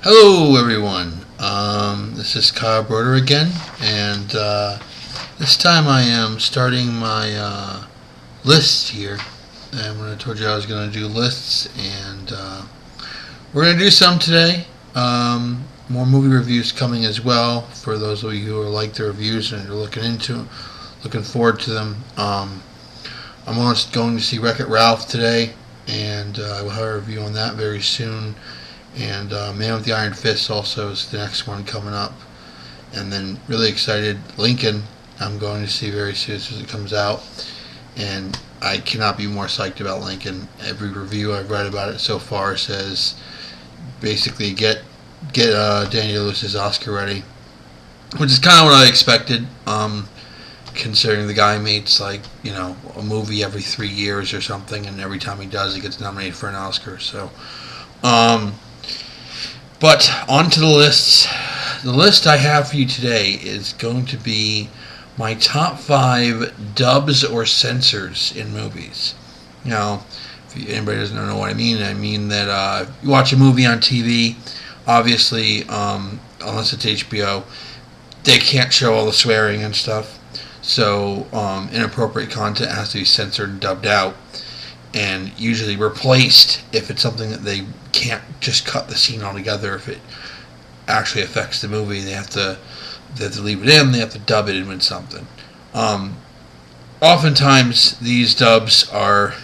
Hello, everyone. This is Kyle Broder again, and this time I am starting my list here. And when I told you I was going to do lists, and we're going to do some today. More movie reviews coming as well for those of you who like the reviews and are looking forward to them. I'm almost going to see Wreck-It Ralph today, and I will have a review on that very soon. And Man with the Iron Fist also is the next one coming up. And then really excited, Lincoln, I'm going to see very soon as it comes out. And I cannot be more psyched about Lincoln. Every review I've read about it so far says basically get Daniel Lewis's Oscar ready, which is kind of what I expected, considering the guy makes a movie every 3 years or something, and every time he does, he gets nominated for an Oscar. So, but on to the lists. The list I have for you today is going to be my top 5 dubs or censors in movies. Now, if anybody doesn't know what I mean that you watch a movie on TV, obviously, unless it's HBO, they can't show all the swearing and stuff. So inappropriate content has to be censored and dubbed out, and usually replaced if it's something that they can't just cut the scene altogether. If it actually affects the movie, they have to leave it in. They have to dub it in with something. Oftentimes, these dubs are,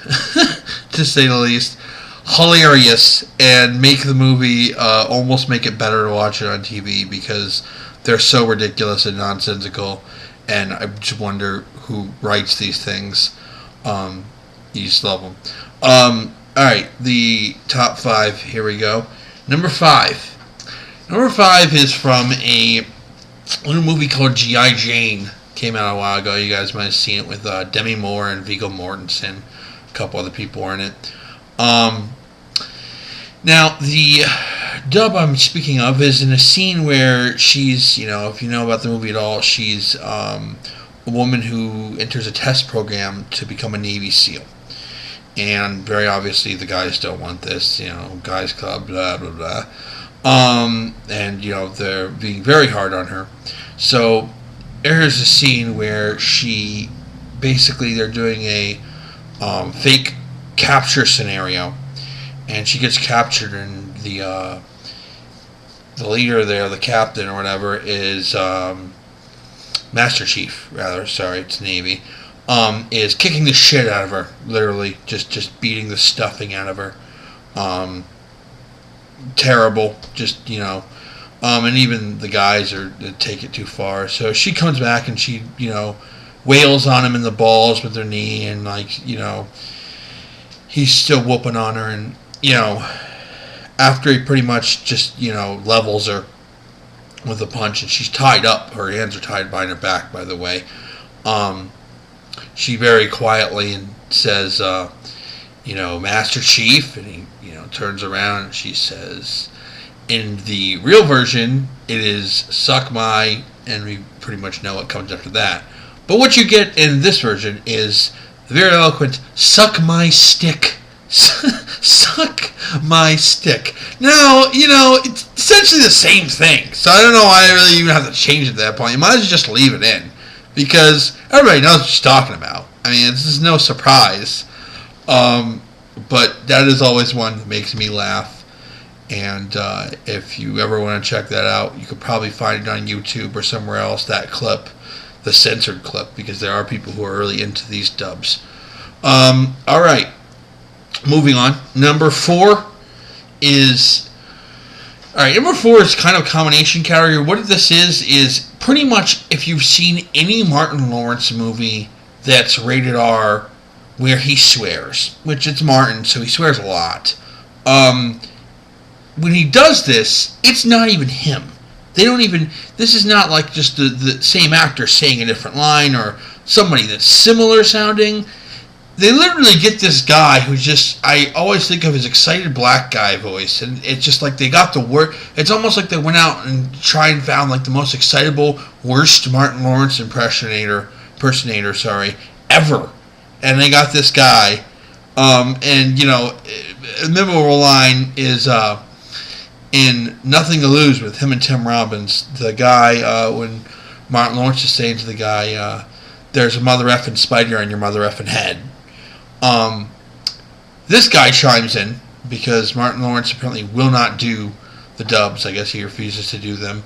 to say the least, hilarious and make the movie almost make it better to watch it on TV because they're so ridiculous and nonsensical. And I just wonder who writes these things. You just love them. Alright, the top 5. Here we go. Number 5. Number 5 is from a little movie called G.I. Jane. Came out a while ago. You guys might have seen it with Demi Moore and Viggo Mortensen. A couple other people were in it. Now, the dub I'm speaking of is in a scene where she's, if you know about the movie at all, she's a woman who enters a test program to become a Navy SEAL. And very obviously the guys don't want this, guys club, blah, blah, blah. And, they're being very hard on her. So there's a scene where they're doing a fake capture scenario. And she gets captured, and the leader there, the captain or whatever, is Master Chief, rather. Sorry, it's Navy. Is kicking the shit out of her, literally, just beating the stuffing out of her. Terrible, and even the guys take it too far. So she comes back and she, wails on him in the balls with her knee, and he's still whooping on her, and after he pretty much just levels her with a punch, and she's tied up. Her hands are tied behind her back, by the way. She very quietly says, Master Chief, and he, turns around and she says, in the real version, it is suck my, and we pretty much know what comes after that. But what you get in this version is the very eloquent, suck my stick. Suck my stick. Now, it's essentially the same thing, so I don't know why I really even have to change it at that point. You might as well just leave it in, because everybody knows what she's talking about. I mean, this is no surprise. But that is always one that makes me laugh. And if you ever want to check that out, you could probably find it on YouTube or somewhere else, that clip, the censored clip, because there are people who are really into these dubs. Alright, moving on. Number 4 is kind of a combination category. What this is pretty much if you've seen any Martin Lawrence movie that's rated R where he swears, which it's Martin, so he swears a lot. When he does this, it's not even him. This is not like just the same actor saying a different line or somebody that's similar sounding. They literally get this guy who's I always think of his excited black guy voice, and it's just like they got the word. It's almost like they went out and tried and found the most excitable, worst Martin Lawrence impersonator, ever. And they got this guy, and a memorable line is in Nothing to Lose with him and Tim Robbins, the guy, when Martin Lawrence is saying to the guy, there's a mother effing spider on your mother effing head. This guy chimes in because Martin Lawrence apparently will not do the dubs. I guess he refuses to do them.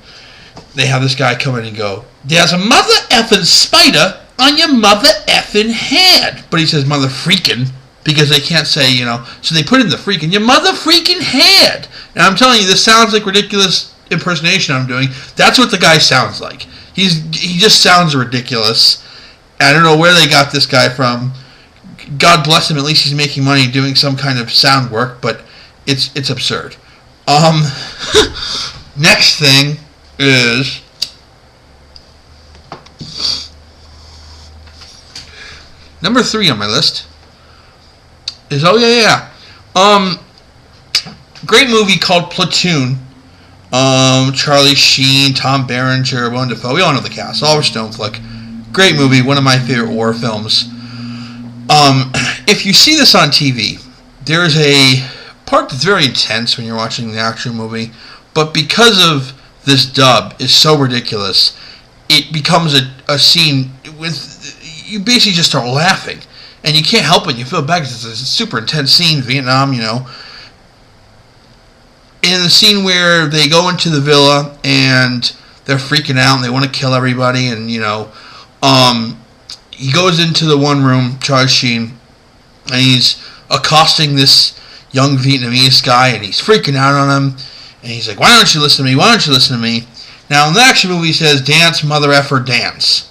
They have this guy come in and go, there's a mother effing spider on your mother effing head. But he says mother freaking because they can't say, so they put in the freaking, your mother freaking head. And I'm telling you, this sounds like ridiculous impersonation I'm doing. That's what the guy sounds like. He just sounds ridiculous. I don't know where they got this guy from. God bless him, at least he's making money doing some kind of sound work, but it's absurd. Next thing is number 3 on my list is great movie called Platoon. Charlie Sheen, Tom Berenger, Willem Dafoe. We all know the cast. Oliver Stone flick. Great movie. One of my favorite war films. If you see this on TV, there is a part that's very intense when you're watching the actual movie, but because of this dub is so ridiculous, it becomes a scene with you basically just start laughing, and you can't help it. You feel bad because it's a super intense scene, Vietnam, In the scene where they go into the villa and they're freaking out and they want to kill everybody, and he goes into the one room, Charlie Sheen, and he's accosting this young Vietnamese guy, and he's freaking out on him, and he's like, why don't you listen to me? Why don't you listen to me? Now, in the action movie, he says, dance, mother effer, dance.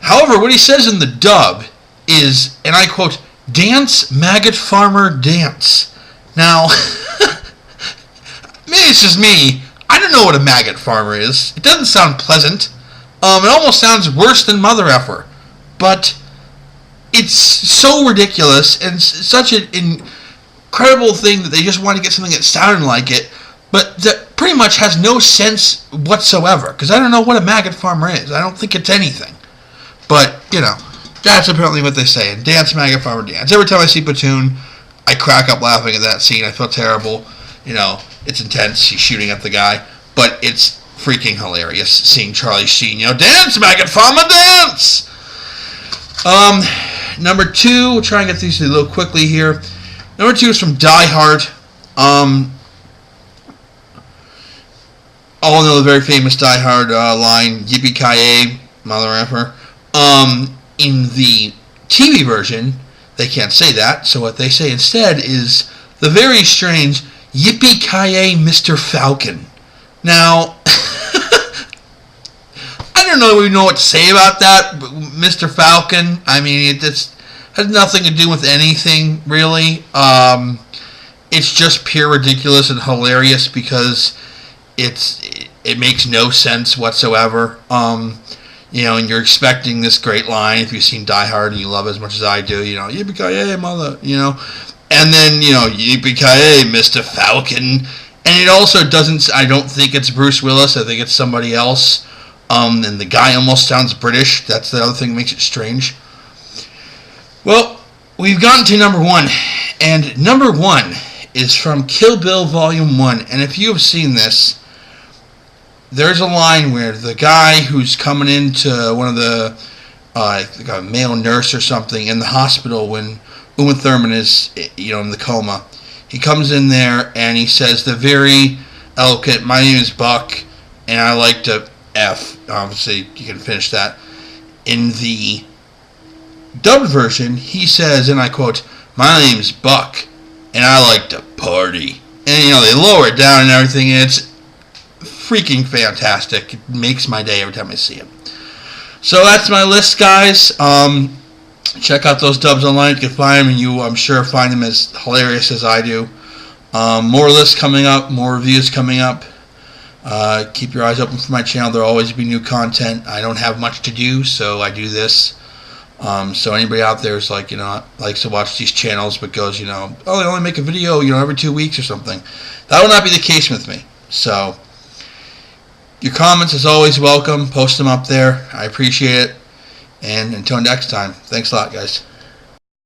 However, what he says in the dub is, and I quote, dance, maggot farmer, dance. Now, maybe it's just me. I don't know what a maggot farmer is. It doesn't sound pleasant. It almost sounds worse than mother effer. But it's so ridiculous and such an incredible thing that they just want to get something that sounded like it, but that pretty much has no sense whatsoever, because I don't know what a maggot farmer is. I don't think it's anything. But, that's apparently what they say. And dance, maggot farmer, dance. Every time I see Platoon, I crack up laughing at that scene. I feel terrible. It's intense. She's shooting at the guy. But it's freaking hilarious seeing Charlie Sheen, dance, maggot farmer, dance! Number 2, we'll try and get these a little quickly here. Number 2 is from Die Hard. All know the very famous Die Hard line, yippee-ki-yay, mother effer. In the TV version, they can't say that, so what they say instead is the very strange yippee-ki-yay, Mr. Falcon. Now, I don't really know what to say about that, but Mr. Falcon, I mean, it just has nothing to do with anything, really. It's just pure ridiculous and hilarious because it makes no sense whatsoever. And you're expecting this great line if you've seen Die Hard and you love it as much as I do, yippee-ki-yay, mother, and then, yippee-ki-yay, Mr. Falcon. And it also doesn't, I don't think it's Bruce Willis, I think it's somebody else. And the guy almost sounds British. That's the other thing that makes it strange. Well, we've gotten to number 1. And number 1 is from Kill Bill Volume 1. And if you have seen this, there's a line where the guy who's coming into one of the, like a male nurse or something in the hospital when Uma Thurman is, in the coma, he comes in there and he says the very eloquent, my name is Buck, and I like to F. Obviously, you can finish that. In the dubbed version, he says, and I quote, my name's Buck, and I like to party. And, they lower it down and everything, and it's freaking fantastic. It makes my day every time I see it. So that's my list, guys. Check out those dubs online. You can find them, and you, I'm sure, find them as hilarious as I do. More lists coming up, more reviews coming up. Keep your eyes open for my channel. There'll always be new content. I don't have much to do, so I do this. So anybody out there is like, likes to watch these channels but goes, oh, they only make a video, every 2 weeks or something. That will not be the case with me. So your comments, as always, welcome. Post them up there. I appreciate it. And until next time, thanks a lot, guys.